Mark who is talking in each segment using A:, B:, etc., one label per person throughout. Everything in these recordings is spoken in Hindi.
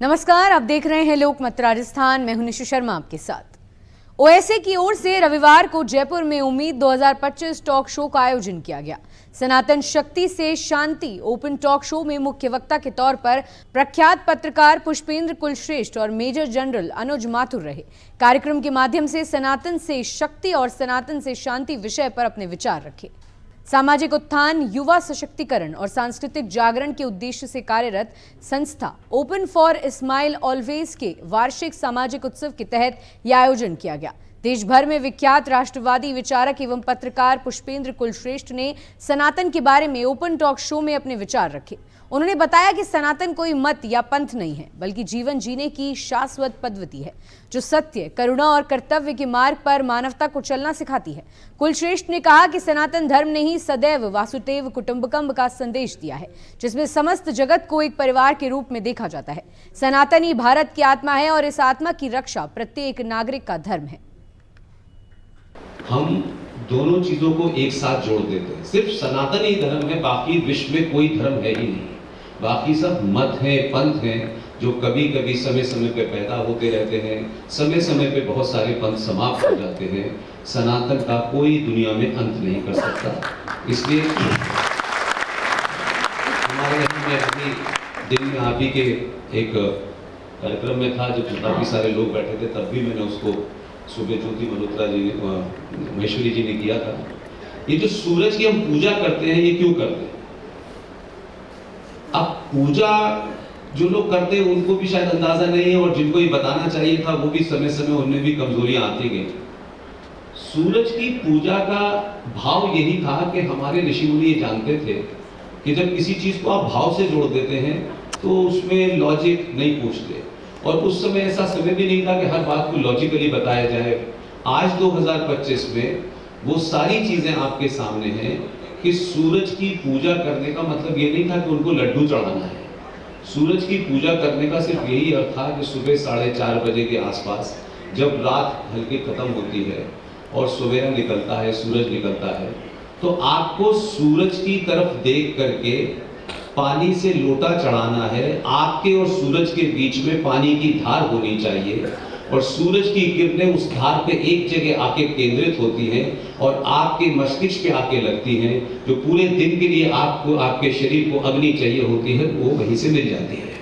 A: नमस्कार, आप देख रहे हैं लोकमत राजस्थान। मैं हूं निशु शर्मा आपके साथ। ओएसए की ओर से रविवार को जयपुर में उम्मीद 2025 टॉक शो का आयोजन किया गया। सनातन शक्ति से शांति ओपन टॉक शो में मुख्य वक्ता के तौर पर प्रख्यात पत्रकार पुष्पेंद्र कुलश्रेष्ठ और मेजर जनरल अनुज माथुर रहे। कार्यक्रम के माध्यम से सनातन से शक्ति और सनातन से शांति विषय पर अपने विचार रखे। सामाजिक उत्थान, युवा सशक्तिकरण और सांस्कृतिक जागरण के उद्देश्य से कार्यरत संस्था ओपन फॉर स्माइल ऑलवेज के वार्षिक सामाजिक उत्सव के तहत यह आयोजन किया गया। देश भर में विख्यात राष्ट्रवादी विचारक एवं पत्रकार पुष्पेंद्र कुलश्रेष्ठ ने सनातन के बारे में ओपन टॉक शो में अपने विचार रखे। उन्होंने बताया कि सनातन कोई मत या पंथ नहीं है, बल्कि जीवन जीने की शाश्वत पद्धति है जो सत्य, करुणा और कर्तव्य के मार्ग पर मानवता को चलना सिखाती है। कुलश्रेष्ठ ने कहा कि सनातन धर्म ने ही सदैव वासुदेव कुटुंबकम का संदेश दिया है, जिसमें समस्त जगत को एक परिवार के रूप में देखा जाता है। सनातन ही भारत की आत्मा है और इस आत्मा की रक्षा प्रत्येक नागरिक का धर्म है।
B: हम दोनों चीजों को एक साथ जोड़ देते हैं। सिर्फ सनातन ही धर्म है, बाकी विश्व में कोई धर्म है ही नहीं। बाकी सब मत हैं, पंथ हैं, जो कभी कभी समय समय पे पैदा होते रहते हैं, समय समय पे बहुत सारे पंथ समाप्त हो जाते हैं। सनातन का कोई दुनिया में अंत नहीं कर सकता। इसलिए हमारे यहाँ में अभी दिन में आप ही के एक कार्यक्रम में था, जब काफी सारे लोग बैठे थे, तब भी मैंने उसको सुबह ज्योति मल्होत्रा जी ने, महेश्वरी जी ने किया था। ये जो सूरज की हम पूजा करते हैं, ये क्यों करते हैं? अब पूजा जो लोग करते हैं उनको भी शायद अंदाजा नहीं है, और जिनको ये बताना चाहिए था वो भी समय समय उनमें भी कमजोरियां आती गई। सूरज की पूजा का भाव यही था कि हमारे ऋषि मुनि ये जानते थे कि जब किसी चीज को आप भाव से जोड़ देते हैं तो उसमें लॉजिक नहीं पूछते, और उस समय ऐसा समय भी नहीं था कि हर बात को लॉजिकली बताया जाए। आज 2025 में वो सारी चीजें आपके सामने हैं कि सूरज की पूजा करने का मतलब ये नहीं था कि उनको लड्डू चढ़ाना है। सूरज की पूजा करने का सिर्फ यही अर्थ था कि सुबह 4:30 बजे के आसपास जब रात हल्की खत्म होती है और सवेरा निकलता है, सूरज निकलता है, तो आपको सूरज की तरफ देख करके पानी से लोटा चढ़ाना है। आपके और सूरज के बीच में पानी की धार होनी चाहिए, और सूरज की किरणें उस धार पे एक जगह आके केंद्रित होती हैं और आपके मस्तिष्क पे आके लगती हैं। जो पूरे दिन के लिए आपको, आपके शरीर को अग्नि चाहिए होती है, वो वहीं से मिल जाती है।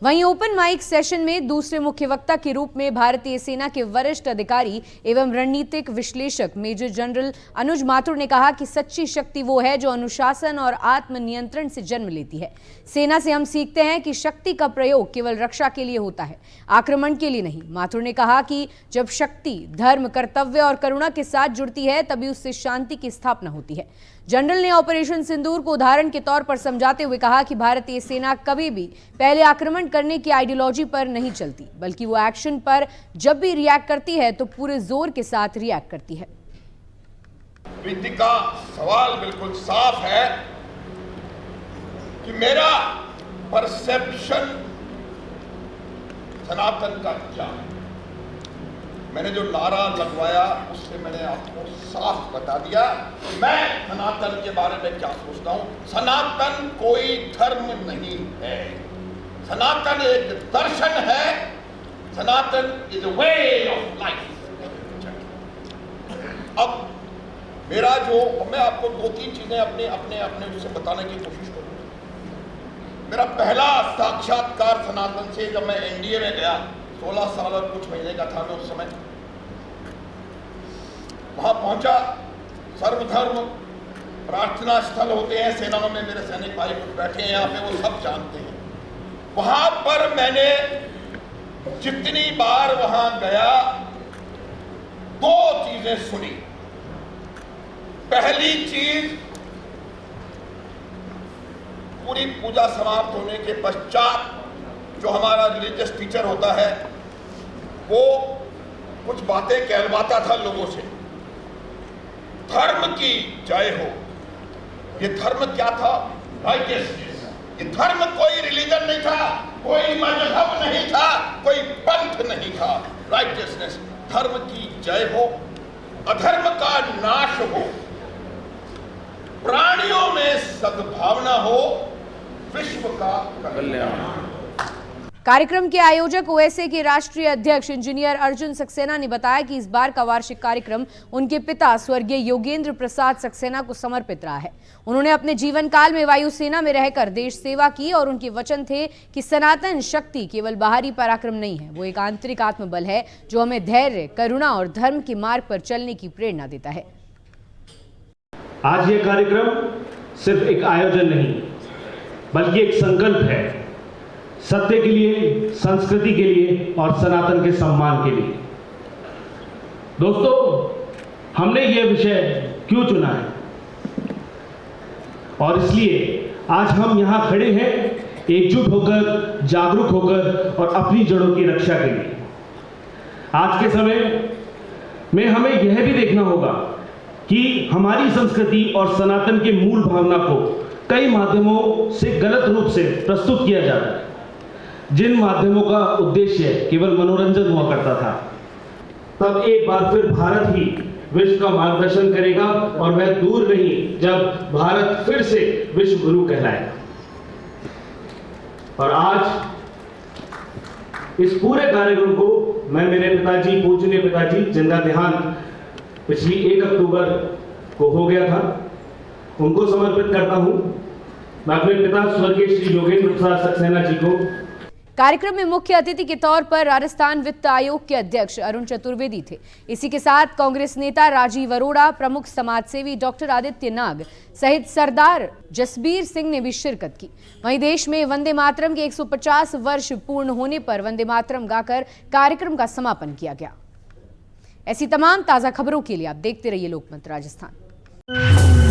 A: वहीं ओपन माइक सेशन में दूसरे मुख्य वक्ता के रूप में भारतीय सेना के वरिष्ठ अधिकारी एवं रणनीतिक विश्लेषक मेजर जनरल अनुज माथुर ने कहा कि सच्ची शक्ति वो है जो अनुशासन और आत्मनियंत्रण से जन्म लेती है। सेना से हम सीखते हैं कि शक्ति का प्रयोग केवल रक्षा के लिए होता है, आक्रमण के लिए नहीं। माथुर ने कहा कि जब शक्ति धर्म, कर्तव्य और करुणा के साथ जुड़ती है, तभी उससे शांति की स्थापना होती है। जनरल ने ऑपरेशन सिंदूर को उदाहरण के तौर पर समझाते हुए कहा कि भारतीय सेना कभी भी पहले आक्रमण करने की आइडियोलॉजी पर नहीं चलती, बल्कि वो एक्शन पर जब भी रिएक्ट करती है तो पूरे जोर के साथ रिएक्ट करती है।
C: विधि का सवाल बिल्कुल साफ है कि मेरा परसेप्शन सनातन का क्या है। मैंने जो नारा लगवाया उससे मैंने आपको साफ बता दिया मैं सनातन के बारे में क्या सोचता हूं। सनातन कोई धर्म नहीं है, सनातन एक दर्शन है। Sanatan is a way of life. अब मेरा जो, मैं आपको 2-3 चीजें अपने अपने अपने उससे बताने की कोशिश करूंगा। मेरा पहला साक्षात्कार सनातन से जब मैं एनडीए में गया, 16 साल और कुछ महीने का था मैं उस समय। वहां पहुंचा, सर्वधर्म प्रार्थना स्थल होते हैं सेनाओं में, मेरे सैनिक भाई कुछ बैठे हैं यहाँ पे, वो सब जानते हैं। वहां पर मैंने जितनी बार वहां गया 2 चीजें सुनी। पहली चीज, पूरी पूजा समाप्त होने के पश्चात जो हमारा रिलीजियस टीचर होता है वो कुछ बातें कहलवाता था लोगों से। धर्म की जय हो। ये धर्म क्या था? राइटियसनेस। ये धर्म कोई रिलीजन नहीं था, कोई मजहब नहीं था, कोई पंथ नहीं था। राइटियसनेस, धर्म की जय हो, अधर्म का नाश हो, प्राणियों में सद्भावना हो, विश्व का कल्याण।
A: कार्यक्रम के आयोजक ओएसए के राष्ट्रीय अध्यक्ष इंजीनियर अर्जुन सक्सेना ने बताया कि इस बार का वार्षिक कार्यक्रम उनके पिता स्वर्गीय योगेंद्र प्रसाद सक्सेना को समर्पित रहा है। उन्होंने अपने जीवन काल में वायुसेना में रहकर देश सेवा की और उनके वचन थे कि सनातन शक्ति केवल बाहरी पराक्रम नहीं है, वो एक आंतरिक आत्मबल है जो हमें धैर्य, करुणा और धर्म के मार्ग पर चलने की प्रेरणा देता है।
D: आज ये कार्यक्रम सिर्फ एक आयोजन नहीं बल्कि एक संकल्प है, सत्य के लिए, संस्कृति के लिए और सनातन के सम्मान के लिए। दोस्तों, हमने ये विषय क्यों चुना है और इसलिए आज हम यहाँ खड़े हैं एकजुट होकर, जागरूक होकर और अपनी जड़ों की रक्षा के लिए। आज के समय में हमें यह भी देखना होगा कि हमारी संस्कृति और सनातन के मूल भावना को कई माध्यमों से गलत रूप से प्रस्तुत किया जाता है, जिन माध्यमों का उद्देश्य केवल मनोरंजन हुआ करता था। तब एक बार फिर भारत ही विश्व का मार्गदर्शन करेगा और वह दूर नहीं जब भारत फिर से विश्व गुरु कहलाएगा। और आज इस पूरे कार्यक्रम को मैं मेरे पिताजी, पूजनीय पिताजी जिनका देहांत पिछली 1 अक्टूबर को हो गया था, उनको समर्पित करता हूं। मैं अपने पिता स्वर्गीय श्री योगेंद्र प्रसाद सक्सेना जी को।
A: कार्यक्रम में मुख्य अतिथि के तौर पर राजस्थान वित्त आयोग के अध्यक्ष अरुण चतुर्वेदी थे। इसी के साथ कांग्रेस नेता राजीव अरोड़ा, प्रमुख समाजसेवी डॉक्टर आदित्य नाग सहित सरदार जसबीर सिंह ने भी शिरकत की। वहीं देश में वंदे मातरम के 150 वर्ष पूर्ण होने पर वंदे मातरम गाकर कार्यक्रम का समापन किया गया। ऐसी तमाम ताजा खबरों के लिए आप देखते रहिए लोकमत राजस्थान।